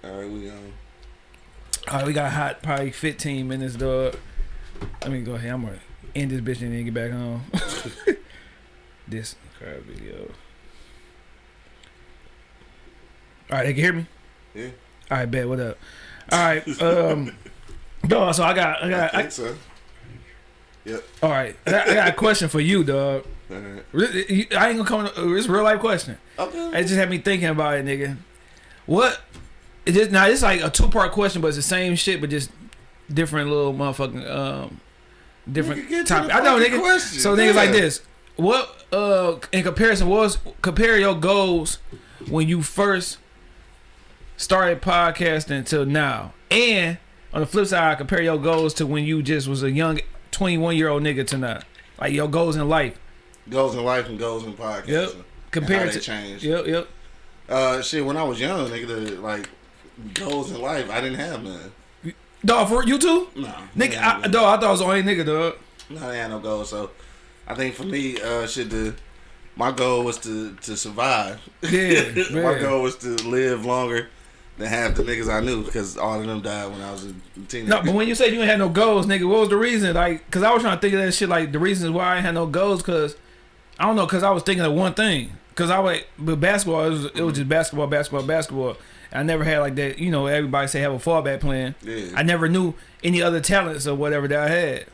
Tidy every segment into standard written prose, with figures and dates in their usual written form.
All right, we All right, we got hot probably 15 minutes, dog. Let me go ahead. I'm gonna end this bitch and then get back home. This crap video. All right, they can hear me. Yeah. All right, bet. What up? All right, dog. So I think so. Yep. All right, I got a question for you, dog. Right. I ain't gonna come. It's a real life question. Okay. It just had me thinking about it, nigga. What? It's like a 2-part question, but it's the same shit, but just different little motherfucking different topic. I know, nigga. Question. So niggas like this. What in comparison compare your goals when you first started podcasting till now, and on the flip side, compare your goals to when you just was a young 21-year-old nigga to now. Like your goals in life. Goals in life and goals in podcasting. Yep. Compared to change. Yep. Shit. When I was young, nigga, like goals in life, I didn't have none. Dog, for you too? No. Nigga, I thought I was the only nigga, dog. No, I had no goals. So I think for me, my goal was to survive. Yeah. My goal was to live longer than half the niggas I knew, because all of them died when I was a teenager. No, but when you said you ain't had no goals, nigga, what was the reason? Like, because I was trying to think of that shit, like the reasons why I ain't had no goals, because I don't know, because I was thinking of one thing. Because with basketball, it was just basketball. I never had like that, you know, everybody say have a fallback plan. Yeah. I never knew any other talents or whatever that I had.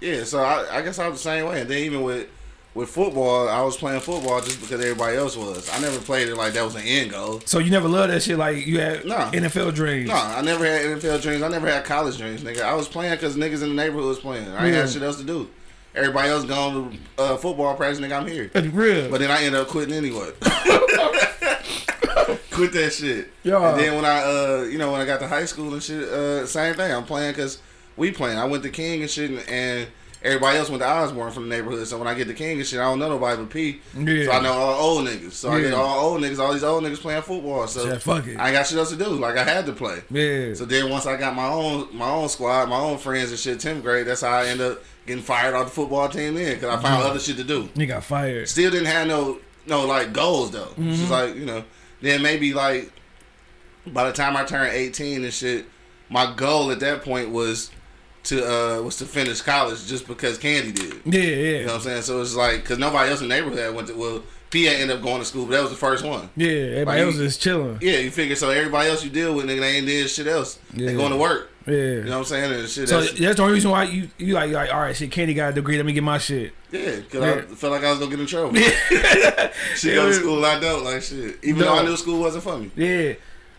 Yeah, so I guess I was the same way. And then even with football, I was playing football just because everybody else was. I never played it like that was an end goal. So you never loved that shit like you had NFL dreams? No, I never had NFL dreams. I never had college dreams, nigga. I was playing because niggas in the neighborhood was playing. I ain't had shit else to do. Everybody else gone to football practice, nigga, I'm here. That's real. But then I ended up quitting anyway. Quit that shit. Yeah. And then when I got to high school and shit, same thing. I'm playing because we playing. I went to King and shit, and everybody else went to Osborne from the neighborhood. So when I get to King and shit, I don't know nobody but P. Yeah. So I know all old niggas. So I get all these old niggas playing football. So fuck it. I ain't got shit else to do. Like I had to play. Yeah. So then once I got my own squad, my own friends and shit, 10th grade, that's how I ended up getting fired off the football team then, because I found other shit to do. You got fired. Still didn't have no like goals though. Mm-hmm. It's just like, then maybe like by the time I turned 18 and shit, my goal at that point was to finish college, just because Candy did. Yeah. You know what I'm saying? So it's like, because nobody else in the neighborhood went to, well, P ended up going to school, but that was the first one. Yeah, everybody else is chilling. Yeah, you figure, so everybody else you deal with, nigga, they ain't did shit else. Yeah. They going to work. Yeah. You know what I'm saying? And shit, so that's the only reason why you like, all right, shit, Candy got a degree, let me get my shit. Yeah, because I felt like I was going to get in trouble. She go to school, I don't, like shit. Even though I knew school wasn't for me.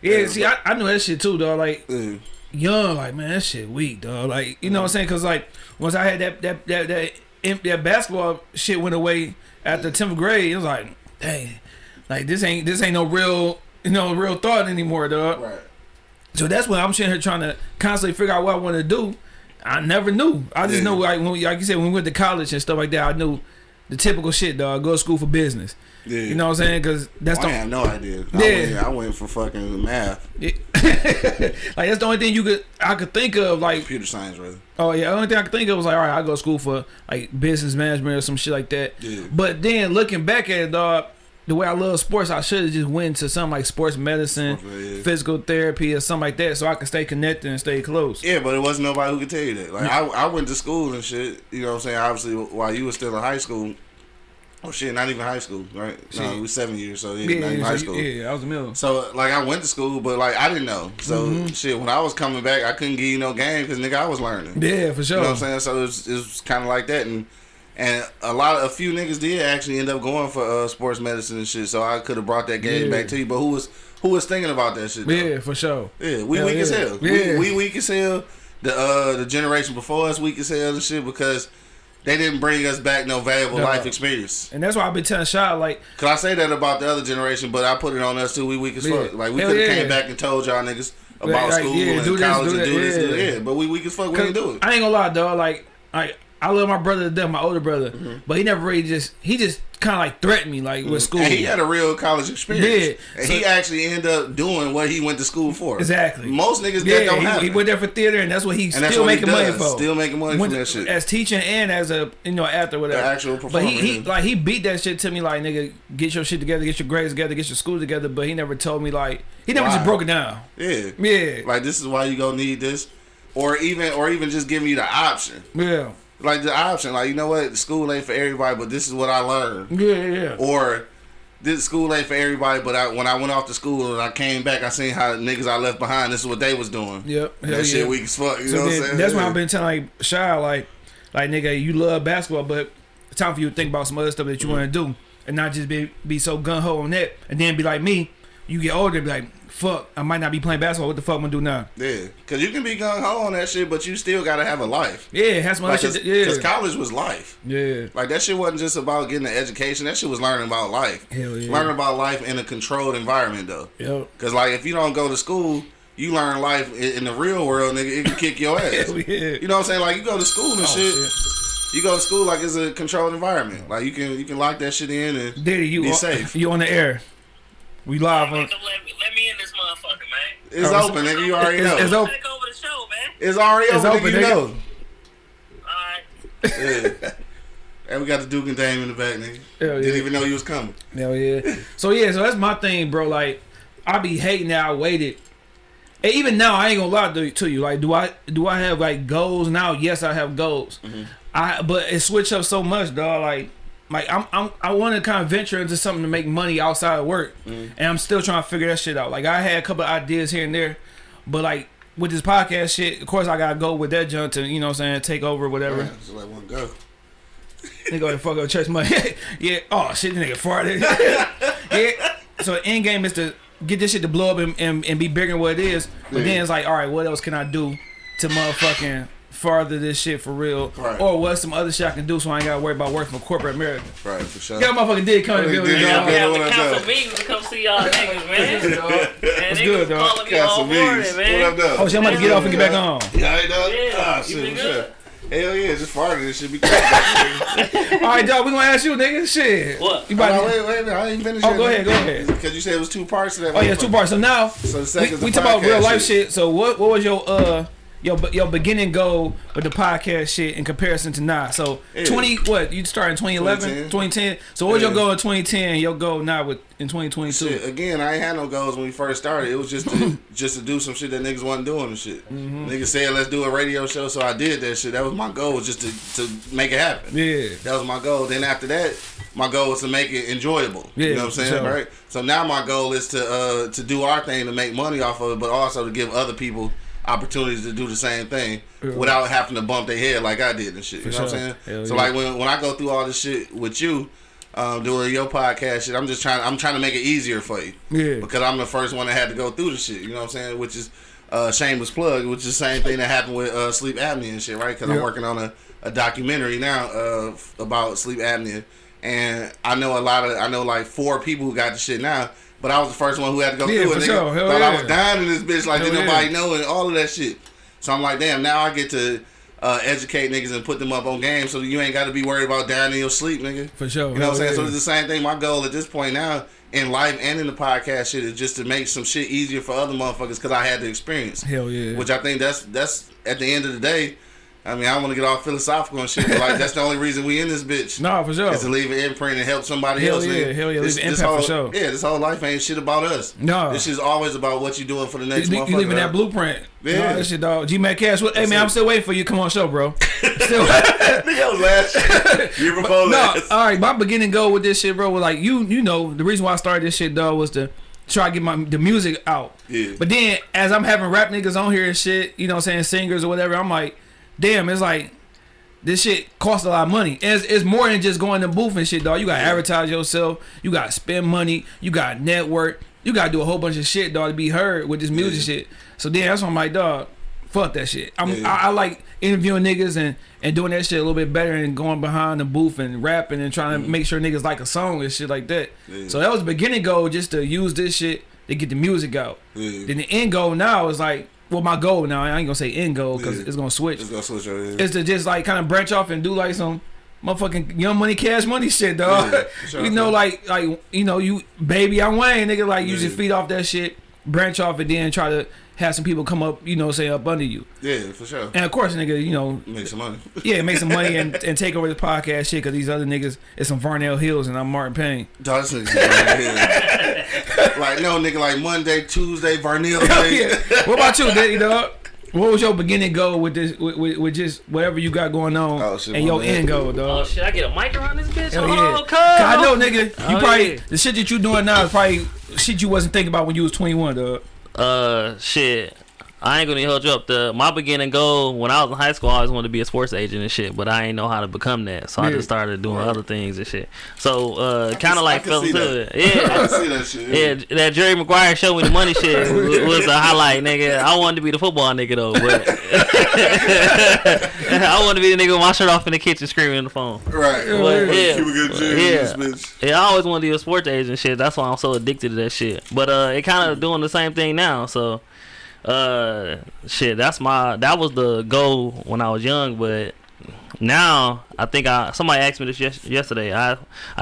Yeah, see, I knew that shit too, dog. Like, young, like, man, that shit weak, dog. Like, you know what I'm saying? Because, like, once I had that basketball shit went away after 10th grade, it was like, dang, like, this ain't no real, real thought anymore, dog. Right. So that's when I'm sitting here trying to constantly figure out what I want to do. I never knew. I just know, like you said, when we went to college and stuff like that, I knew the typical shit, dog. Go to school for business. Yeah. You know what I'm saying? Because that's I had no idea. I went for fucking math. Yeah. Like, that's the only thing I could think of, like computer science, rather. Oh yeah, the only thing I could think of was like, all right, I go to school for like business management or some shit like that. Yeah. But then looking back at it, dog, the way I love sports, I should have just went to something like sports medicine, physical therapy, or something like that, so I could stay connected and stay close. Yeah, but it wasn't nobody who could tell you that. Like, I went to school and shit, you know what I'm saying? Obviously, while you were still in high school. Oh shit, not even high school, right? No, it was 7 years, so not even high school. Yeah, I was in the middle. So, like, I went to school, but, like, I didn't know. So, shit, when I was coming back, I couldn't give you no game because, nigga, I was learning. Yeah, for sure. You know what I'm saying? So, it was kind of like that. And a few niggas did actually end up going for sports medicine and shit, so I could have brought that game back to you. But who was thinking about that shit, though? Yeah, for sure. Yeah, we weak as hell. Yeah. We weak as hell. The generation before us weak as hell and shit, because they didn't bring us back no valuable life experience. And that's why I've been telling Shad, like... Cause I say that about the other generation, but I put it on us too. We weak as fuck. Like, we could have came back and told y'all niggas about school and college and do this. Yeah, but we weak as fuck. We didn't do it. I ain't gonna lie, dog. Like, I love my brother to death, my older brother, but he never really he just kind of like threatened me like with school. And he had a real college experience. Yeah. And he actually ended up doing what he went to school for. Exactly. Most niggas that don't have he went there for theater, and that's what he's still making money for. Still making money from that shit. As teaching and as a actor, whatever. The actual performer. But he beat that shit to me like, nigga, get your shit together, get your grades together, get your school together. But he never told me like, he never just broke it down. Yeah. Yeah. Like, this is why you gonna need this, or even just giving you the option. Yeah. Like the option, like, you know what, school ain't for everybody, but this is what I learned. Yeah. Or this school ain't for everybody, but when I went off to school and I came back, I seen how niggas I left behind, this is what they was doing. Yep. That shit weak as fuck. You know what I'm saying? That's why I've been telling like Shad, like nigga, you love basketball, but it's time for you to think about some other stuff that you want to do, and not just be so gun ho on that, and then be like me. You get older, be like, fuck, I might not be playing basketball. What the fuck I'm gonna do now? Yeah, cause you can be gung ho on that shit, but you still gotta have a life. Yeah, has some other shit. Yeah, cause college was life. Yeah, like that shit wasn't just about getting an education. That shit was learning about life. Hell yeah. Learning about life in a controlled environment though. Yep. Cause like if you don't go to school, you learn life in the real world, nigga. It can kick your ass. Hell yeah. You know what I'm saying? Like you go to school and shit. You go to school like it's a controlled environment. Like you can lock that shit in and be safe. You on the air? We live on. Let me in this motherfucker, man. It's open, nigga. You already know. It's open. Take over the show, man. It's already open, nigga. You know. Alright. Yeah. And we got the Duke and Dame in the back, nigga. Hell yeah. Didn't even know you was coming. Hell yeah. So that's my thing, bro. Like, I be hating that I waited. And even now, I ain't gonna lie to you. Like, do I have like goals now? Yes, I have goals. But it switched up so much, dog. Like I want to kind of venture into something to make money outside of work, and I'm still trying to figure that shit out. Like I had a couple of ideas here and there, but like with this podcast shit, of course I gotta go with that junk to, you know what I'm saying, take over whatever. Just let one go. Nigga go and fuck up church money. Yeah. Oh shit, nigga farted. Yeah. So the end game is to get this shit to blow up and be bigger than what it is. But then it's like, all right, what else can I do to motherfucking farther this shit for real, right. Or what's some other shit I can do so I ain't gotta worry about working for corporate America. Right, for sure. Yeah, motherfucking did come to the building, dog. We have to council meetings to come see y'all niggas, man. What's good, dog? Council meetings. What up, dog? Oh shit, I'm about to get off and get back on. Yeah, I know. Yeah, shit, you been good? Hell yeah, just farted. This shit be crazy. All right, dog, we gonna ask you, nigga. Shit. What? You about wait, I ain't finished. Oh, go ahead. Because you said it was 2 parts to that. Oh yeah, 2 parts. So now the second we talk about real life shit. So what was your beginning goal with the podcast shit in comparison to now? So 20 what? You started in 2011, 2010. So what was your goal in 2010? Your goal now in 2022? Shit, again, I ain't had no goals when we first started. It was just to do some shit that niggas wasn't doing and shit. Niggas said let's do a radio show, so I did that shit. That was my goal, was just to make it happen. Yeah, that was my goal. Then after that, my goal was to make it enjoyable. Yeah, you know what I'm saying, sure. right? So now my goal is to do our thing to make money off of it, but also to give other people opportunities to do the same thing without having to bump their head like I did and shit. You know what I'm saying? Hell so like when I go through all this shit with you, doing your podcast shit, I'm trying to make it easier for you. Yeah. Because I'm the first one that had to go through the shit. You know what I'm saying? Which is shameless plug, which is the same thing that happened with sleep apnea and shit, right? Because I'm working on a documentary now about sleep apnea, and I know like 4 people who got the shit now. But I was the first one who had to go through it. Nigga. Sure. Thought I was dying in this bitch, like didn't nobody know and all of that shit. So I'm like, damn, now I get to educate niggas and put them up on game, so you ain't got to be worried about dying in your sleep, nigga. For sure. You know what I'm saying? So it's the same thing. My goal at this point now in life and in the podcast shit is just to make some shit easier for other motherfuckers because I had the experience. Hell yeah. Which I think that's at the end of the day. I mean, I don't want to get all philosophical and shit, but like that's the only reason we in this bitch. No, for sure. Is to leave an imprint and help somebody hell else. Yeah, hell yeah, leave an impact for sure. Yeah, this whole life ain't shit about us. No. This shit's always about what you doing for the next motherfucker. You leaving that blueprint. Yeah. No, that shit, dog. G-Mac Cash. Hey, man, I'm still waiting for you. Come on show, bro. Still. Nigga was last year before last. All right, my beginning goal with this shit, bro, was like, you know, the reason why I started this shit, dog, was to try to get the music out. Yeah. But then, as I'm having rap niggas on here and shit, you know what I'm saying, singers or whatever, I'm like, damn, it's like, this shit costs a lot of money. It's more than just going to booth and shit, dog. You gotta advertise yourself. You gotta spend money. You gotta network. You gotta do a whole bunch of shit, dog, to be heard with this music shit. So then that's why I'm like, dog, fuck that shit. I like interviewing niggas and doing that shit a little bit better and going behind the booth and rapping and trying to make sure niggas like a song and shit like that. So that was the beginning goal, just to use this shit to get the music out. Then the end goal now is like, well, my goal now, I ain't gonna say end goal because it's gonna switch. It's gonna switch over here. Is to just like kind of branch off and do like some motherfucking Young Money, Cash Money shit, dog. Yeah, sure, you know, like you know, you baby, I'm Wayne, nigga. Like you just feed off that shit, branch off, and then try to have some people come up, you know, say up under you. Yeah, for sure. And of course, nigga, you know, make some money. Yeah, make some money and take over the podcast shit because these other niggas is some Varnell Hills and I'm Martin Payne. Dog, this nigga's Varnell Hills. Like no nigga, like Monday, Tuesday, Varnell Day. Yeah. What about you, Daddy dog? What was your beginning goal with this, with just whatever you got going on, and your end goal, dog? Oh shit, I get a mic around this bitch. Hell Oh, yeah. cuz. I know, nigga. You probably yeah. the shit that you doing now is probably shit you wasn't thinking about when you was 21, dog. Shit. I ain't gonna hold you up. My beginning goal when I was in high school, I always wanted to be a sports agent and shit, but I ain't know how to become that, so I just started doing other things and shit. So kind of like fell into it. Yeah, I can see that shit. Yeah, that Jerry Maguire show me the money shit was a highlight, nigga. I wanted to be the football nigga though, but I wanted to be the nigga with my shirt off in the kitchen screaming on the phone. Right. But, yeah. Keep a good Jerry, bitch. Yeah, I always wanted to be a sports agent and shit. That's why I'm so addicted to that shit. But it kind of doing the same thing now, so. Shit, that was the goal when I was young, but now I think somebody asked me this yesterday. I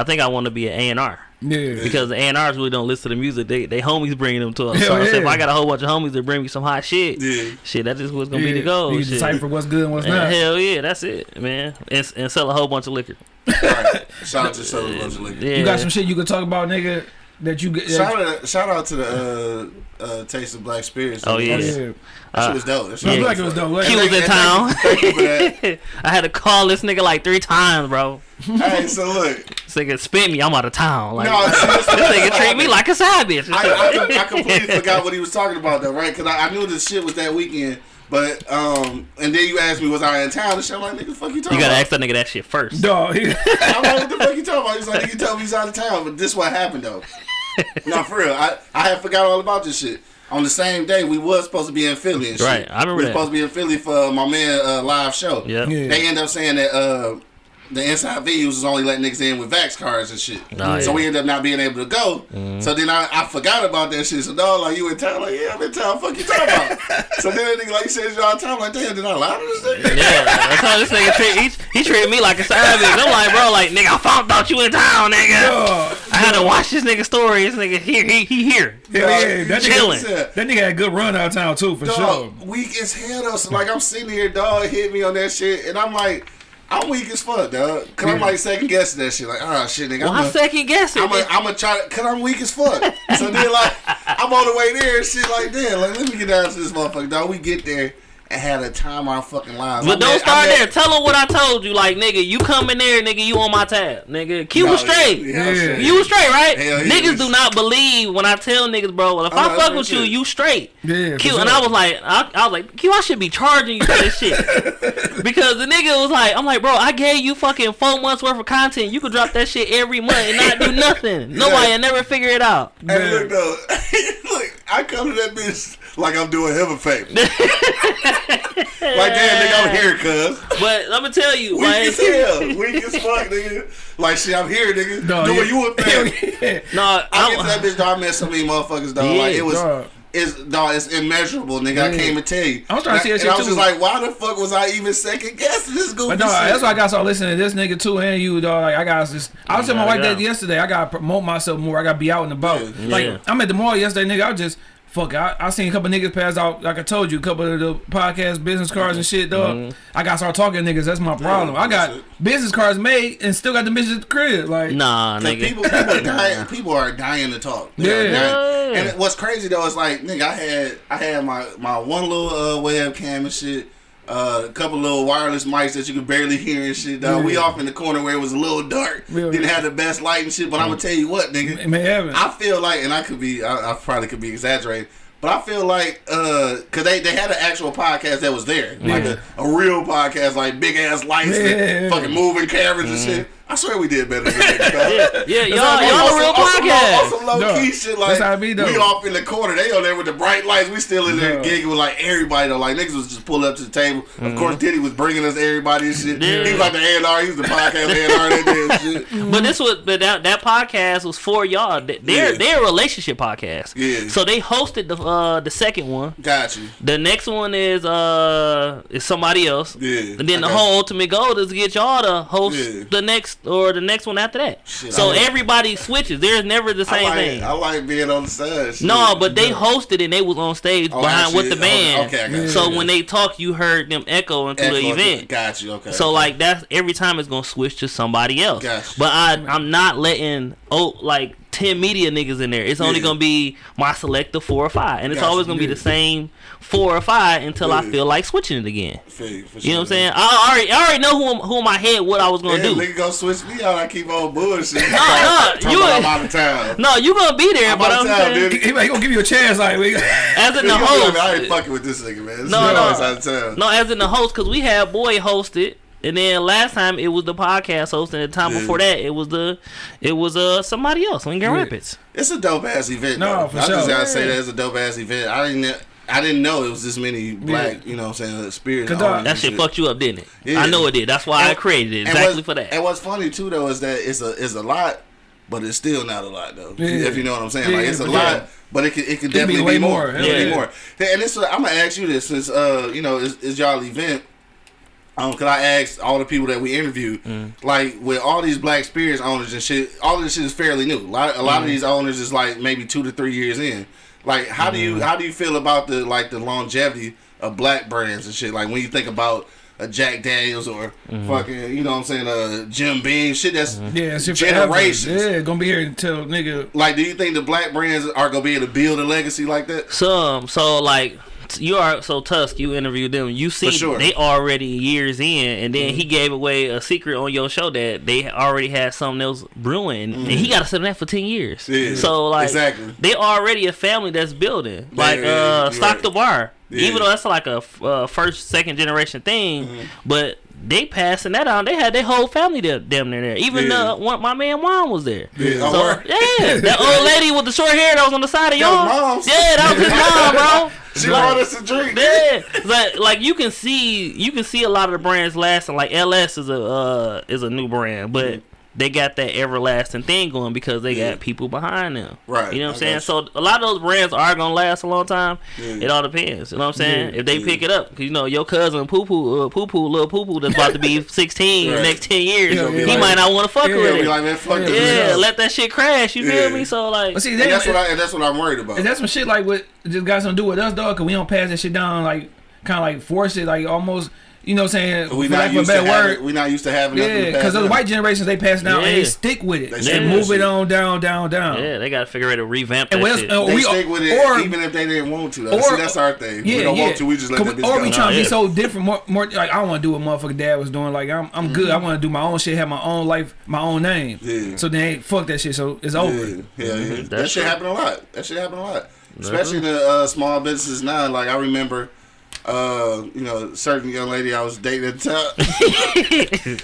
think I want to be an A&R. Yeah. Because the A&Rs really don't listen to the music. They homies bringing them to us. So if I got a whole bunch of homies that bring me some hot shit, shit, that's just what's gonna be the goal. You decipher what's good and what's not. Hell yeah, that's it, man. And sell a whole bunch of liquor. Right. Shout out to sell a bunch of liquor. Yeah. You got some shit you could talk about, nigga. That you get. Shout out to the Taste of Black Spirits. Oh yeah. That shit was dope. That shit like it was dope. He was in town. I had to call this nigga like 3 times, bro. Hey, so look. This nigga spit me. I'm out of town. Like, no, this nigga treat me like a side bitch. I completely forgot what he was talking about though, right? Because I knew this shit was that weekend. But and then you asked me, was I in town? And shit, I'm like, nigga, the fuck you talking about? You gotta ask that nigga that shit first. Dog. I'm like, what the fuck you talking about? He's like, nigga, tell me he's out of town. But this what happened though. No, for real. I had forgot all about this shit. On the same day, we was supposed to be in Philly and shit. Right, I remember we that. We supposed to be in Philly for my man live show. Yep. Yeah. They end up saying that the inside venues was only letting niggas in with Vax cards and shit. So we ended up not being able to go. So then I forgot about that shit. So dog, like, you in town? Like, yeah, I'm in town. Fuck you talking about? So then that nigga like, you said you're out of town. I'm like, damn, did I lie to this nigga? Yeah, that's how this nigga he treated me like a savage. I'm like, bro, like, nigga, I thought you in town, nigga. I had to watch this nigga story. This nigga here, he here. Yeah, that chilling. That nigga had a good run out of town too, for sure. Weak as hell though. So like, I'm sitting here, dog hit me on that shit, and I'm like, I'm weak as fuck, dog. Cause I'm like second guessing that shit. Like, oh shit, nigga. Why second guessing? I'm gonna try to, cause I'm weak as fuck. So then like, I'm on the way there and shit like, damn, like, let me get down to this motherfucker, dog. We get there and had a time our fucking lives. But don't start there. Tell them what I told you. Like, nigga, you come in there, nigga, you on my tab. Nigga, Q was straight. Yeah. You was straight, right? Niggas do not believe when I tell niggas, bro, well, if I fuck with you straight. Yeah, Q, and I was like, Q, I should be charging you for this shit. Because the nigga was like, I'm like, bro, I gave you fucking 4 months worth of content. You could drop that shit every month and not do nothing. Nobody will never figure it out. Hey, look, though. Look, I come to that bitch like I'm doing him a favor. Like, damn, nigga, I'm here, cuz. But let me tell you, weak as hell. Weak as fuck, nigga. Like, shit, I'm here, nigga. No, doing you a favor. No, I get to that bitch, dog. I met so many motherfuckers, dog. Like, it was... It's immeasurable, nigga. I can't even tell you. I was trying to see that shit too. I was too. just like, why the fuck was I even second guessing this goofy shit? That's why I got started listening to this nigga too and you, dog. Like, I was telling my wife that yesterday. I gotta promote myself more. I gotta be out and about. Like, I'm at the mall yesterday, nigga. I just fuck. I seen a couple niggas pass out. Like I told you, a couple of the podcast business cards and shit, dog. I gotta start talking to niggas. That's my problem. I got business cards made and still got the bitches at the crib. Like, nah, nigga. People are dying to talk. Yeah. And what's crazy though is like, nigga, I had my one little webcam and shit. A couple little wireless mics that you could barely hear and shit. We off in the corner where it was a little dark. Didn't have the best light and shit. But I'm gonna tell you what, nigga. I feel like, and I probably could be exaggerating, but I feel like, cause they had an actual podcast that was there, like a real podcast, like big ass lights, and fucking moving cameras and shit. I swear we did better than that. Y'all a real podcast. On some low key shit, like that's how it be, though. We off in the corner. They on there with the bright lights. We still in there gigging with like everybody though. Like niggas was just pulling up to the table. Of course, Diddy was bringing us everybody and shit. Yeah. He was like the A&R. He was the podcast A&R that did shit. But this was that podcast was for y'all. They're a relationship podcast. Yeah. So they hosted the second one. Got you. The next one is somebody else. Yeah. And then the whole ultimate goal is to get y'all to host the next one after that. Shit, so everybody switches. There's never the same thing. I like being on the side. Shit. No, but they hosted and they was on stage behind with the band. Okay, I got you. So when they talk, you heard them echoing through the event. Got you. Okay. So like that's every time it's gonna switch to somebody else. Gotcha. But I'm not letting 10 media niggas in there. It's only gonna be my selective 4 or 5, and it's always gonna be the same 4 or 5 until I feel like switching it again. For sure, you know what I'm saying? I already know who in my head what I was gonna do. Nigga gonna switch me out. I keep on bullshit. I'm out of town. No, you gonna be there, but I'm saying he gonna give you a chance, like as in the host. I ain't fucking with this nigga, man. No, out of town. No, as in the host, because we had Boy hosted. And then last time it was the podcast host, and the time before that it was somebody else in Grand Rapids. It's a dope ass event. No, though. for I sure. just gotta say that it's a dope ass event. I didn't know it was this many black, you know what I'm saying, spirits. That shit fucked you up, didn't it? Yeah. I know it did. That's why I created it exactly for that. And what's funny too though is that it's a lot, but it's still not a lot though. Yeah. If you know what I'm saying, like it's a lot. But it could definitely be more. It could be more. And this, I'm gonna ask you this since is y'all event. Cause I asked all the people that we interviewed, like with all these black spirits owners and shit, all of this shit is fairly new. A lot of these owners is like maybe 2 to 3 years in. Like, how do you feel about the longevity of black brands and shit? Like when you think about a Jack Daniels or fucking, you know what I'm saying, Jim Beam, shit that's generations. Yeah, gonna be here until nigga. Like, do you think the black brands are gonna be able to build a legacy like that? So like. Tusk, you interviewed them. You see, they already years in, and then he gave away a secret on your show that they already had something else brewing, and he got to sit on that for 10 years. Yeah, so like, they already a family that's building. Like Stock the Bar, even though that's like a first, second generation thing, but they passing that on. They had their whole family damn near there. Even my man Juan was there. Yeah, that old lady with the short hair that was on the side of y'all. Yeah, that was his mom, bro. She brought us a drink. Yeah, like you can see a lot of the brands lasting. Like LS is a new brand, but they got that everlasting thing going because they got people behind them. Right. You know what I'm saying? So a lot of those brands are gonna last a long time. It all depends. You know what I'm saying? If they pick it up, because your cousin Poo Poo that's about to be 16 the next 10 years, he might not want to fuck with it. Like, man, fuck this. Let that shit crash. You feel me? So like, but see, that's what I'm worried about. And that's some shit like what just got something to do with us, dog. Cause we don't pass that shit down, like kind of like force it, like almost. You know what I'm saying? We're not used to having yeah, because those white generations, they pass down and they stick with it. They move it on down. Yeah, they got to figure out to revamp that shit. They stick with it even if they didn't want to. See, that's our thing. We don't want to, we just let that bitch go. Or we trying to be so different, more like I don't want to do what motherfucking dad was doing. Like I'm good. I want to do my own shit, have my own life, my own name. Yeah. So then fuck that shit. So it's over. Yeah. That shit happen a lot. Especially the small businesses now. Like I remember. Certain young lady I was dating at the time.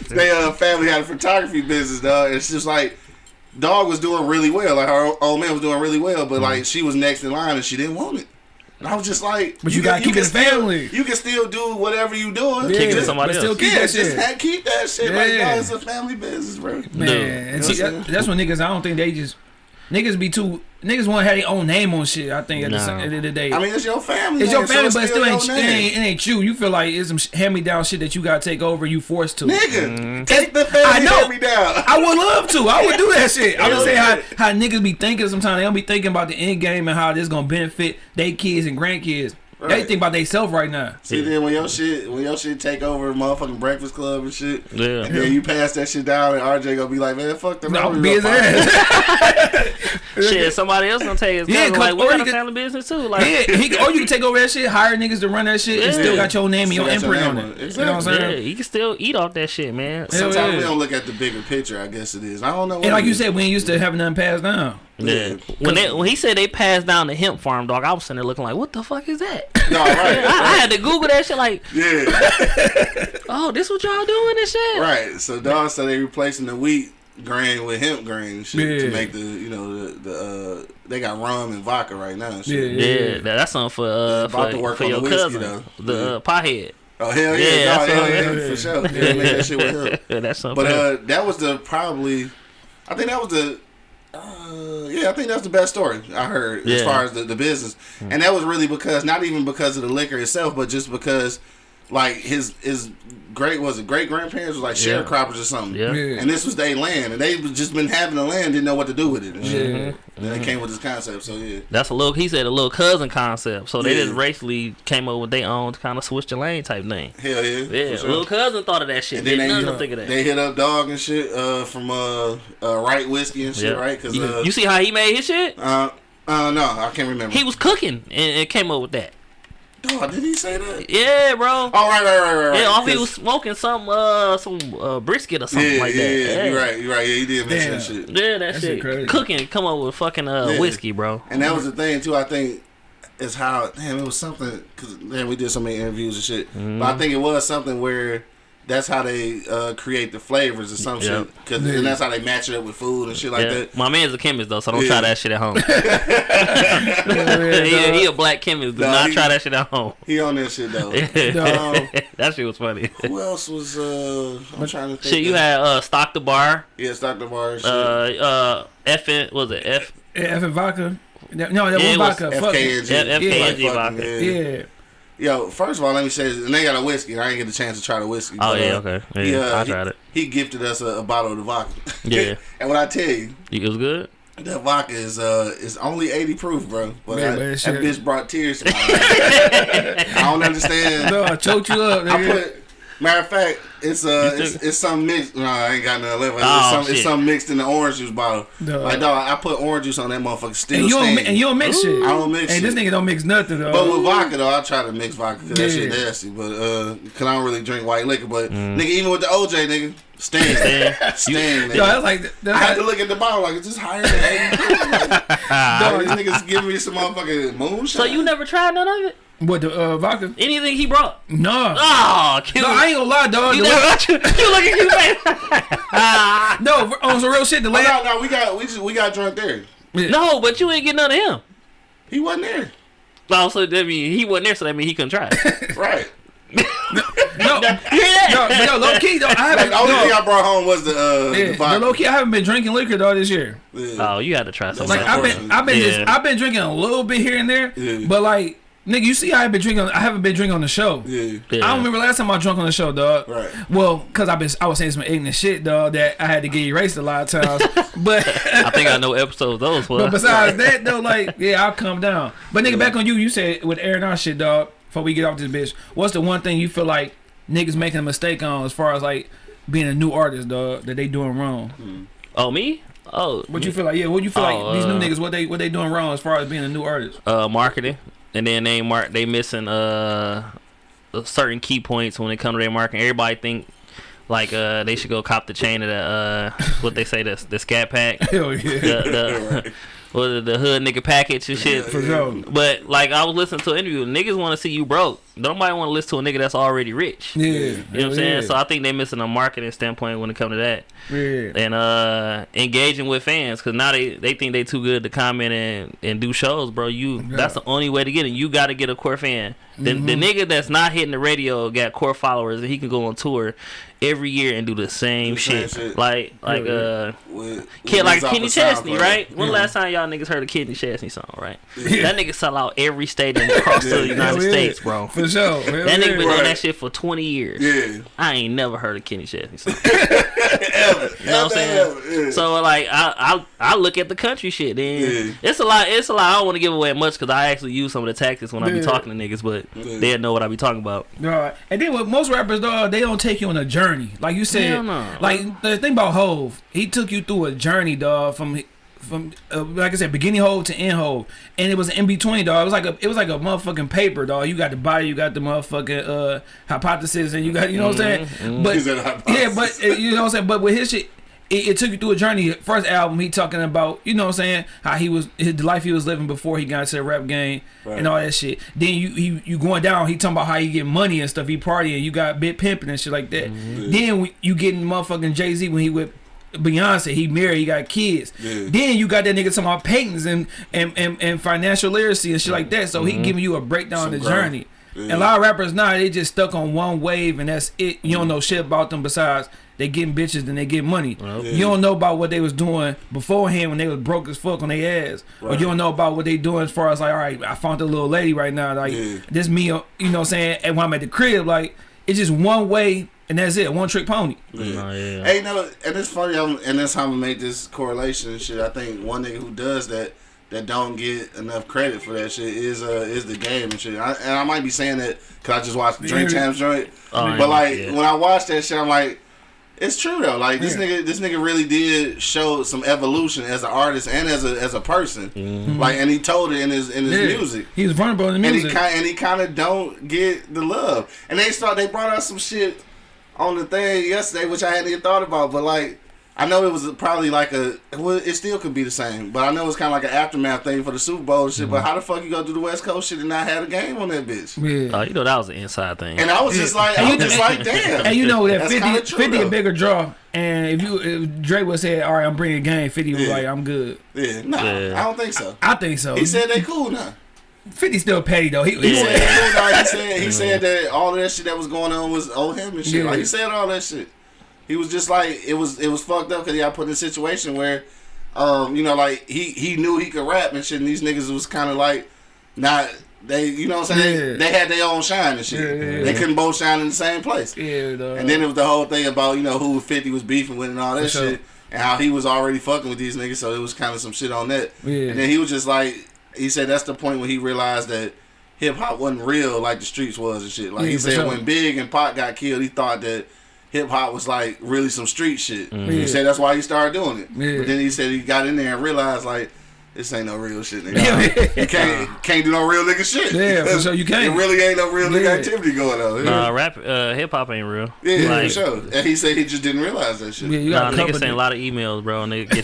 They family had a photography business, dog. It's just like dog was doing really well. Like her old man was doing really well, but like she was next in line and she didn't want it. And I was just like, but you gotta keep it family. You can still do whatever you doing. Kick it to somebody else. Still keep that shit. Just keep that shit. Like, no, it's a family business, bro. Man, and see, that's when niggas. I don't think they just. Niggas want to have their own name on shit. I think at the end of the day. I mean, it's your family. It's your family, but it still ain't you. You feel like it's some hand me down shit that you gotta take over. You forced to. Nigga, take the family hand me down. I would love to. I would do that shit. I would say how niggas be thinking sometimes. They don't be thinking about the end game and how this gonna benefit their kids and grandkids. Right. They think about themselves right now. See, then when your shit take over motherfucking Breakfast Club and shit, and then you pass that shit down, and RJ gonna be like, man, fuck the be his ass. Shit, somebody else gonna take his like, we got a family business too. Like, or you can take over that shit, hire niggas to run that shit, and still got your name and your imprint on it. Exactly. You know what I'm saying? Yeah, you can still eat off that shit, man. Sometimes we don't look at the bigger picture. I guess it is. I don't know. And like you said, we ain't used to having nothing passed down. Yeah. When he said they passed down the hemp farm, dog, I was sitting there looking like, what the fuck is that? No, right. I had to Google that shit like, yeah. oh, this what y'all doing and shit? Right. So dog said they replacing the wheat grain with hemp grain and shit to make the they got rum and vodka right now. And shit. Yeah. That's something for your cousin, though. The pothead. Oh hell yeah, hell yeah, for sure. Yeah, make that shit with him. That's something. But that was I think that was the. I think that's the best story I heard as far as the business, and that was really because not even because of the liquor itself, but just because like his great grandparents was like sharecroppers or something, and this was their land, and they just been having the land, didn't know what to do with it, and shit. And they came with this concept, so that's he said a little cousin concept, so they just racially came up with their own kind of switch the lane type thing. Hell yeah, sure. Little cousin thought of that shit. And then think of that. They hit up dog and shit from Right Whiskey and shit, right? Cause you see how he made his shit? No, I can't remember. He was cooking and came up with that. Oh, did he say that? Yeah, bro. Oh, right. Yeah, he was smoking some brisket or something like that. Yeah, you're right. Yeah, he did mention that shit. Yeah, that shit. Cooking, come up with fucking whiskey, bro. And that was the thing too. I think is how it was something because we did so many interviews and shit. But I think it was something where that's how they create the flavors or some shit. And that's how they match it up with food and shit like that. My man's a chemist though, so don't try that shit at home. He a black chemist. Do not try that shit at home. He on that shit though. That shit was funny. Who else was? I'm trying to think. Shit, you had Stock the Bar. Yeah, Stock the Bar. Shit. F was it F? F and vodka. No, that was vodka. FKNG vodka. Yeah. Yo, first of all, let me say this, and they got a whiskey. I didn't get the chance to try the whiskey. Oh, okay. Yeah, I tried it. He gifted us a bottle of the vodka. Yeah. And when I tell you, it was good. That vodka is only 80 proof, bro. But that bitch brought tears to my eyes. I don't understand. No, I choked you up, nigga. Matter of fact, it's some mixed. No, I ain't got nothing left. It's some mixed in the orange juice bottle. No. Like dog, I put orange juice on that motherfucker still. And you don't mix shit. I don't mix shit. This nigga don't mix nothing though. But with vodka though, I try to mix vodka because that shit nasty. But cause I don't really drink white liquor. But nigga, even with the OJ, nigga. Stand, nigga. Yo, that's like I had to look at the bottle like it's just higher than 80 proof. Dog, these niggas giving me some motherfucking moonshine. So you never tried none of it? What, the vodka? Anything he brought? No. Oh, no, I ain't gonna lie, dog. You looking you man. No, on some real shit. No, we got drunk there. Yeah. No, but you ain't get none of him. He wasn't there. Oh, so that mean he wasn't there, so that mean he couldn't try it. Right. No, low key though. I haven't. The only thing I brought home was the vodka. Low key, I haven't been drinking liquor though this year. Yeah. Oh, you had to try something. Like I've been drinking a little bit here and there, but like. Nigga, you see, I haven't been drinking on the show. Yeah. I don't remember last time I drunk on the show, dog. Right. Well, cause I was saying some ignorant shit, dog, that I had to get erased a lot of times. But I think I know episodes those were. But besides that, though, like, yeah, I'll calm down. But nigga, back on you. You said with airing our shit, dog. Before we get off this bitch, what's the one thing you feel like niggas making a mistake on as far as like being a new artist, dog, that they doing wrong? Oh, me? Oh, what you feel like? Yeah, what you feel like these new niggas? What they doing wrong as far as being a new artist? Marketing. And then they missing certain key points when it comes to their marketing. Everybody think like they should go cop the chain of the what they say the Scat Pack. Hell yeah. The hood nigga package and shit. For sure. But like I was listening to an interview, niggas want to see you broke. Nobody want to listen to a nigga that's already rich. Yeah. You know what I'm saying? So I think they missing a marketing standpoint when it comes to that. Yeah. And engaging with fans, because now they think they too good to comment and do shows, bro. That's the only way to get it. You got to get a core fan. The nigga that's not hitting the radio got core followers, and he can go on tour every year and do the same shit. Like Kenny Chesney, right? When the last time y'all niggas heard a Kenny Chesney song, right? That nigga sell out every stadium across the United States, bro. For sure. That nigga been doing that shit for 20 years. Yeah. I ain't never heard a Kenny Chesney song. Ever. You know what I'm saying? Yeah. So like I look at the country shit, then it's a lot. I don't want to give away much because I actually use some of the tactics when I be talking to niggas, but they'll know what I be talking about. Right. And then with most rappers, dog, they don't take you on a journey. Like you said, like the thing about Hov, he took you through a journey, dog, from like I said, beginning Hov to end Hov, and it was in between, dog. It was like a motherfucking paper, dog. You got the body, you got the motherfucking hypothesis, and you got, you know what I'm saying? But yeah, but you know what I'm saying. But with his shit, it took you through a journey. First album, he talking about, you know what I'm saying, how he was, the life he was living before he got into the rap game and all that shit. Then you going down, he talking about how you get money and stuff, he partying, you got bit pimping and shit like that. Then you getting motherfucking Jay-Z when he with Beyonce, he married, he got kids. Then you got that nigga talking about patents and financial literacy and shit like that. So he giving you a breakdown of the journey. And a lot of rappers now, they just stuck on one wave and that's it. You don't know shit about them besides they getting bitches and they get money. You don't know about what they was doing beforehand when they was broke as fuck on their ass. Or you don't know about what they doing as far as like, all right, I found a little lady right now. Like, this me, you know what I'm saying? And when I'm at the crib, like, it's just one way and that's it. One trick pony. Hey, no, and it's funny, and that's how I'm gonna make this correlation and shit. I think one nigga who does that don't get enough credit for that shit is the game and shit. And I might be saying that because I just watched the Drink Champs joint. But like when I watched that shit, I'm like, it's true though. Like this nigga really did show some evolution as an artist and as a person. Like, and he told it in his music. He was vulnerable in the music, and he kind of don't get the love. And they brought out some shit on the thing yesterday, which I hadn't even thought about. But like, I know it was probably like it still could be the same, but I know it's kind of like an aftermath thing for the Super Bowl and shit. But how the fuck you gonna do the West Coast shit and not have a game on that bitch? Oh, you know that was an inside thing. And I was just like, damn. And you know that 50 a bigger draw. And if Dre would say, all right, I'm bringing a game, 50 was like, I'm good. I don't think so. I think so. He said they cool now. 50 still petty though. He said that all of that shit that was going on was him and shit. Like, he said all that shit. He was just like, it was fucked up because he got put in a situation where, you know, like he knew he could rap and shit, and these niggas was kind of like not, they, you know what I'm saying? They had their own shine and shit. They couldn't both shine in the same place. And then it was the whole thing about, you know, who 50 was beefing with and all that shit, and how he was already fucking with these niggas, so it was kind of some shit on that. And then he was just like, he said that's the point when he realized that hip hop wasn't real like the streets was and shit. Like he said when Big and Pac got killed, he thought that hip hop was like really some street shit. He said that's why he started doing it. But then he said he got in there and realized like, this ain't no real shit, nigga. You can't do no real nigga shit. Yeah, for sure you can't. It really ain't no real nigga activity going on. Nah, hip hop ain't real. Yeah, like, for sure. And he said he just didn't realize that shit. Yeah, niggas send a lot of emails, bro, and they get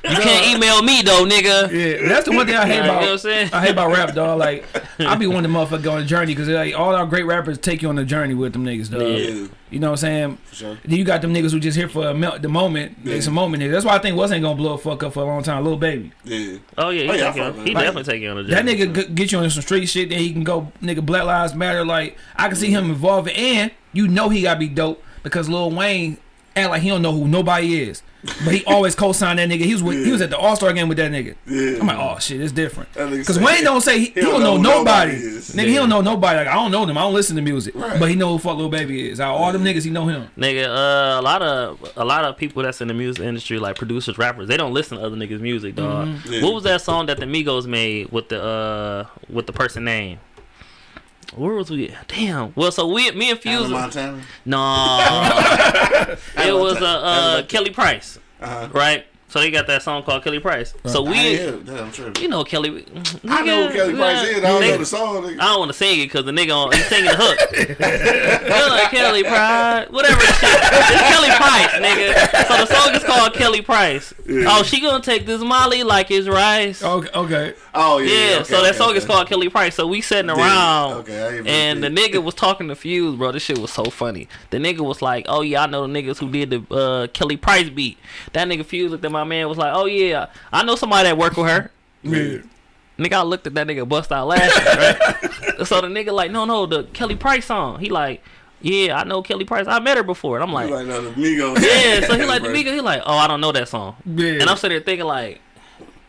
you can't email me though, nigga. Yeah, that's the one thing I hate about. You know what I'm saying? I hate about rap, dog. Like, I be wanting the motherfucker go on a journey because like all our great rappers take you on a journey with them niggas, dog. Yeah. You know what I'm saying? For sure. Then you got them niggas who just here for the moment. Yeah. Some moment niggas. That's why I think Wes ain't gonna blow a fuck up for a long time. Lil Baby. Yeah. Oh yeah, he definitely take you on a journey. That nigga get you on some street shit. Then he can go nigga Black Lives Matter. Like I can see him involving, and you know he gotta be dope because Lil Wayne act like he don't know who nobody is. But he always co-signed that nigga. He was at the All-Star game with that nigga. Yeah. I'm like, oh shit, it's different. Because Wayne don't say he don't know nobody. Nigga, he don't know nobody. Like I don't know them. I don't listen to music. Right. But he know who fuck Lil Baby is. All them niggas, he know him. Nigga, a lot of people that's in the music industry, like producers, rappers, they don't listen to other niggas' music, dog. What was that song that the Migos made with the person name? Where was we? Damn. Well, so me and Fuse. Montana? No. It was Kelly Price. Right? So they got that song called Kelly Price. Right. So you know Kelly. I know who Kelly Price is. I don't know the song. Nigga. I don't want to sing it because the nigga he's singing the hook. You're like Kelly Price, whatever the shit. It's Kelly Price, nigga. So the song is called Kelly Price. Yeah. Oh, she gonna take this Molly like it's rice. Okay. Oh yeah. Yeah. So that song is called Kelly Price. So we sitting around, and the nigga was talking to Fuse, bro. This shit was so funny. The nigga was like, "Oh yeah, I know the niggas who did the Kelly Price beat." That nigga Fuse looked at my man was like, "Oh yeah, I know somebody that work with her." Yeah. Nigga, I looked at that nigga, bust out laughing, right? So the nigga like, no, the Kelly Price song. He like, yeah, I know Kelly Price. I met her before. And I'm like, no, the Migos. Yeah, so he like the Migos. He like, oh, I don't know that song. Yeah. And I'm sitting there thinking like,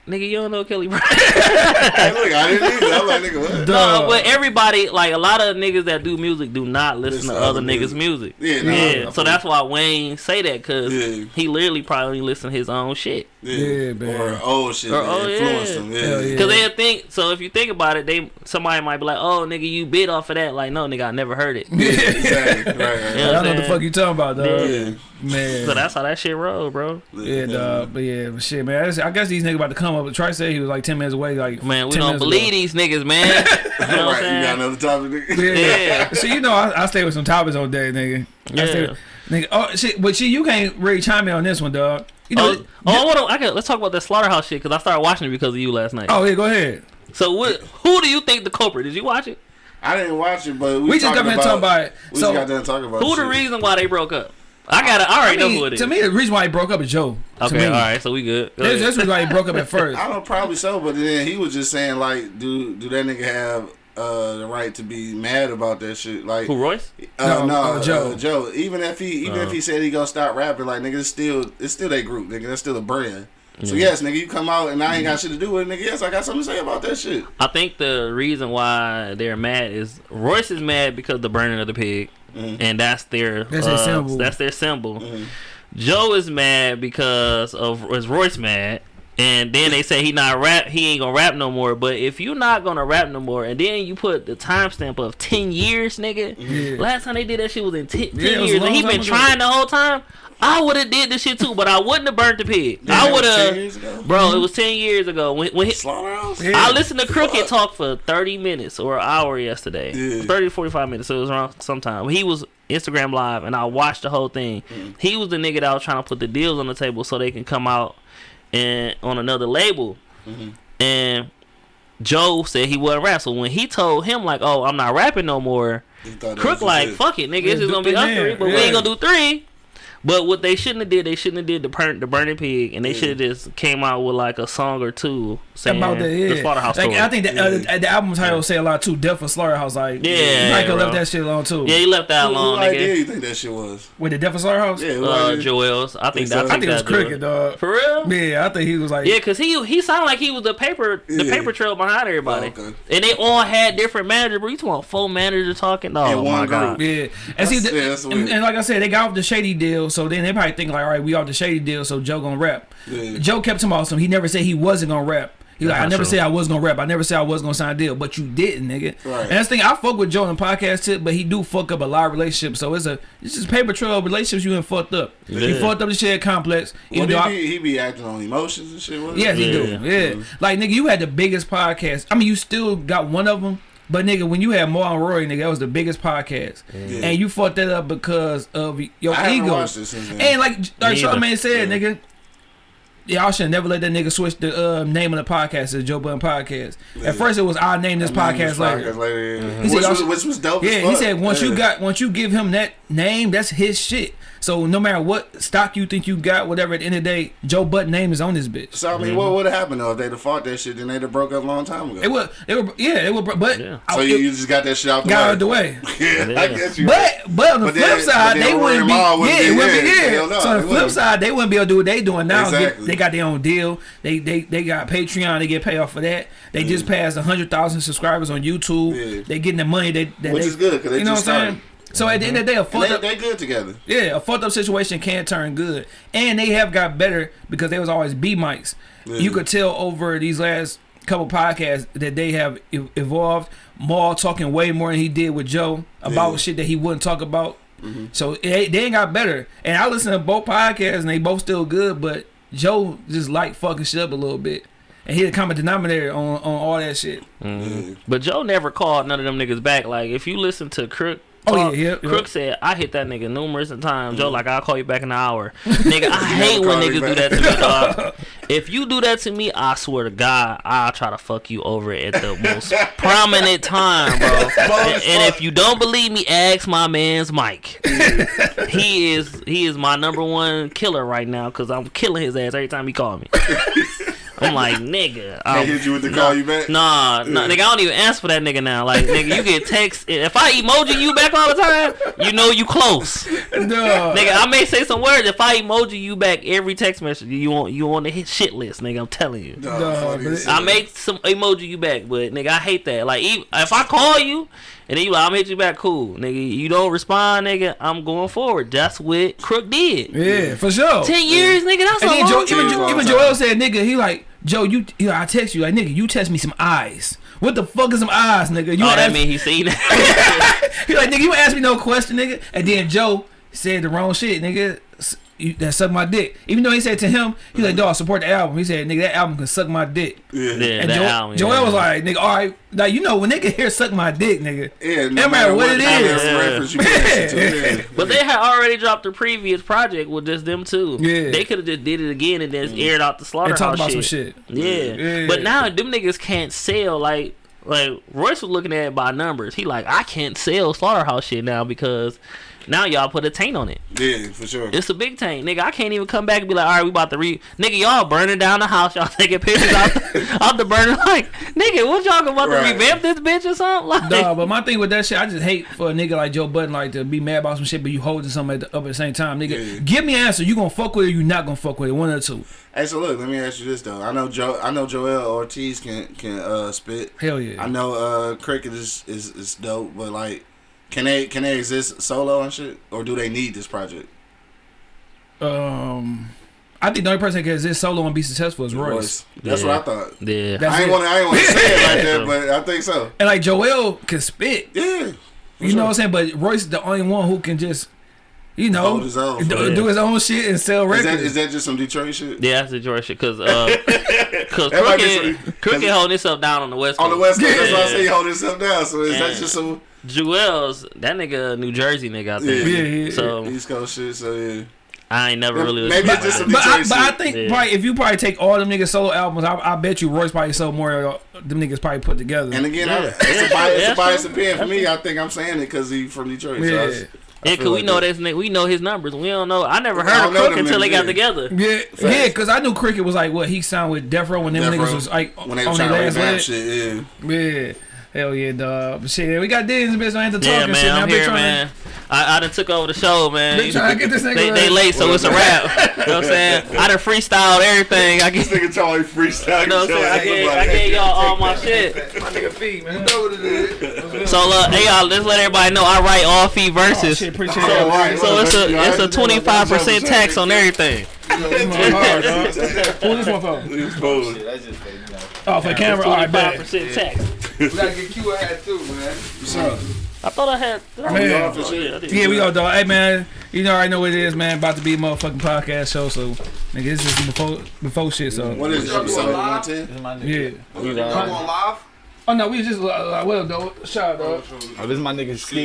nigga, you don't know Kelly Price. Hey, look, I didn't either. I'm like, nigga, what? No, but everybody, like a lot of niggas that do music do not listen to other niggas' music. Yeah. So that's why Wayne say that because he literally probably listen to his own shit. Yeah, or old shit that influenced him. Because they'll think, so if you think about it, somebody might be like, oh, nigga, you bit off of that. Like, no, nigga, I never heard it. Yeah, exactly. Right. You know I know what the fuck you talking about, dog. Yeah. Man. So that's how that shit roll, bro. Yeah, dog. But shit, man. I guess these niggas about to come up. Trey said he was like 10 minutes away. Like, man, we don't believe these niggas, man. You know right, you got another topic, nigga. Yeah. So, you know, I stay with some topics all day, nigga. Nigga, oh shit, but you can't really chime in on this one, dog. You know, let's talk about that slaughterhouse shit because I started watching it because of you last night. Oh yeah, go ahead. So who do you think the culprit? Did you watch it? I didn't watch it, but we just got done talking about it. We just got done talking about it. Who the reason why they broke up? I already know who it is. To me, the reason why he broke up is Joe. Okay, all right, so we good. That's the reason why he broke up at first. I don't probably so, but then he was just saying like, do that nigga have the right to be mad about that shit? Like who, Royce? No, Joe. Even if he said he gonna stop rapping, like nigga, it's still that group, nigga. That's still a brand. So yes, nigga, you come out and I ain't got shit to do with it, nigga. Yes, I got something to say about that shit. I think the reason why they're mad is Royce is mad because of the burning of the pig, and that's their symbol. That's their symbol. Joe is mad because is Royce mad, and then they say he ain't gonna rap no more. But if you not gonna rap no more, and then you put the timestamp of 10 years, nigga. Last time they did that shit was in 10 years, and he been trying the whole time. I would have did this shit too, but I wouldn't have burnt the pig. I would have, bro. It was 10 years ago when Slaughterhouse. I listened to Crooked talk for 30 minutes or an hour yesterday, 30 to 45 minutes. So it was around sometime. He was Instagram live, and I watched the whole thing. He was the nigga that was trying to put the deals on the table so they can come out and on another label. And Joe said he wasn't rap. So when he told him like, "Oh, I'm not rapping no more," Crook like, "Fuck it, nigga. It's just gonna be us 3, but we ain't gonna do 3." But what they shouldn't have did, the burning pig, and they should have just came out with like a song or two saying about the slaughterhouse story. I think the album title say a lot too. Death for Slaughterhouse, like Michael left that shit alone too. Yeah, he left that alone. What idea you think that shit was? With the Death for Slaughterhouse? Yeah, Joel's. I think it was Cricket, dog. For real? Yeah, I think he was like because he sounded like he was the paper trail behind everybody, and they all had different managers. Bro, you talking about 4 managers talking? Oh my god. Yeah, and like I said, they got off the Shady deal. So then they probably think like, all right, we off the Shady deal, so Joe gonna rap. Joe kept him awesome. He never said he wasn't gonna rap. He like, I never said I was gonna rap. I never said I was gonna sign a deal, but you didn't, nigga. Right. And that's the thing. I fuck with Joe in the podcast tip, but he do fuck up a lot of relationships. So it's just paper trail of relationships you ain't fucked up. He fucked up the shit Complex. He be acting on emotions and shit. Yes, he do. Yeah, like nigga, you had the biggest podcast. I mean, you still got one of them. But nigga, when you had Mo and Roy, nigga, that was the biggest podcast, and you fucked that up because of your ego. And like Charlamagne said, nigga, y'all should never let that nigga switch the name of the podcast to Joe Budden Podcast. At first, it was I'll name this podcast later. He said, which was dope. Yeah, he said once you give him that name, that's his shit. So no matter what stock you think you got, whatever, at the end of the day, Joe Budden name is on this bitch. So I mean, what would have happened though if they'd have fought that shit? Then they'd have broke up a long time ago. It would. But so you just got that shit out the way. Got out the way. I guess you. But on the flip side, they wouldn't be. So on the flip side, they wouldn't be able to do what they doing now. Exactly. They got their own deal. They got Patreon. They get paid off for that. They just passed 100,000 subscribers on YouTube. Yeah. They getting the money. Which is good because they just started. So at the end of the day, they good together. Yeah, a fucked up situation can turn good, and they have got better because they was always B mics. Yeah. You could tell over these last couple podcasts that they have evolved. Maul talking way more than he did with Joe about shit that he wouldn't talk about. So they ain't got better. And I listen to both podcasts, and they both still good, but Joe just like fucking shit up a little bit. And he the common denominator on all that shit. But Joe never called none of them niggas back. Like if you listen to Crook. Crook said, I hit that nigga numerous times. Joe, like, I'll call you back in an hour. Nigga, I hate when niggas do that to me, dog. If you do that to me, I swear to God, I'll try to fuck you over at the most prominent time, bro. And if you don't believe me, ask my man's Mike. He is my #1 killer right now because I'm killing his ass every time he call me. I'm like, nigga. I hit you with the call you back? Nah, nigga, I don't even answer for that nigga now. Like, nigga, you get text. If I emoji you back all the time, you know you close. No. Nigga, I may say some words. If I emoji you back every text message, you on the hit shit list, nigga. I'm telling you. I make some emoji you back, but nigga, I hate that. Like, if I call you and then you like, I'm hit you back, cool, nigga. You don't respond, nigga. I'm going forward. That's what Crook did. Yeah, for sure. 10 years, nigga. That's a long time. Even Joel said, nigga, he like, Joe, I text you like, nigga, you text me some eyes. What the fuck is some eyes, nigga? That mean he seen that. He like, nigga, you ask me no question, nigga. And then Joe said the wrong shit, nigga. that suck my dick. Even though he said to him, he like, dog, support the album. He said, nigga, that album can suck my dick. Yeah, and that album. Joel was like, nigga, all right, like you know when nigga hear suck my dick, nigga. Yeah, no matter what it is. But they had already dropped the previous project with just them two. Yeah, they could have just did it again and then aired out the Slaughterhouse. And talked about some shit. Yeah, but now them niggas can't sell like Royce was looking at it by numbers. He like, I can't sell Slaughterhouse shit now because now y'all put a taint on it. Yeah, for sure. It's a big taint, nigga. I can't even come back and be like, all right, we about to nigga, y'all burning down the house. Y'all taking pictures out the burner. Like, nigga, what y'all about to revamp this bitch or something? Like, nah, but my thing with that shit, I just hate for a nigga like Joe Budden like to be mad about some shit, but you holding something up at the same time, nigga. Give me an answer. You gonna fuck with it? Or you not gonna fuck with it? One or two. Hey, so look, let me ask you this though. I know Joel Ortiz can spit. Hell yeah. I know Cricket is dope, but like, can they exist solo and shit, or do they need this project? I think the only person that can exist solo and be successful is Royce. That's what I thought. Yeah, I ain't want to say it like that, but I think so. And like Joel can spit. Yeah, you know what I'm saying. But Royce is the only one who can just, you know, do his own shit and sell records. Is that just some Detroit shit? Yeah, that's Detroit shit. Cause Crooked holding himself down on the West Coast. On the West Coast, that's why I say he holding himself down. So is that just some? Joel's that nigga New Jersey nigga, I think. Yeah. So East Coast shit. So yeah. I ain't never really. Maybe it's just some Detroit shit. But I think probably if you probably take all them niggas solo albums, I bet you Royce probably sold more of them niggas probably put together. And again, it's a biased opinion for me. I think I'm saying it because he's from Detroit. Yeah. So yeah, cause we know this nigga. We know his numbers. We don't know. I never heard of Crook until they got together. Yeah, cause I knew Cricket was like what he signed with Death Row when them niggas was like when they were trying to revamp shit. Yeah. Hell yeah, dog. But shit, we got D's in bitch. I ain't to talk and shit. I'm here, man. I done took over the show, man. Trying to get this nigga they late, so it's a wrap. You know what I'm saying? I done freestyled everything. This nigga totally freestyle. You know what I'm saying? I gave y'all all my shit. My nigga feet, man. You know what it is. So hey y'all, let's let everybody know I write all fee verses. Oh, shit, appreciate it. So it's a 25% tax on everything. Who this one for? Oh, for the camera. All right, bet. 25% tax. We gotta get Q a hat too, man. What's up? I thought I had. Yeah, we go, dog. Hey, man, you know I know what it is, man. About to be a motherfucking podcast show, so nigga, this is before shit. So what is it? Episode 110? Yeah. You going live? Oh no, we just what up, dog? Shout out, dog. Oh, this is my nigga Ski.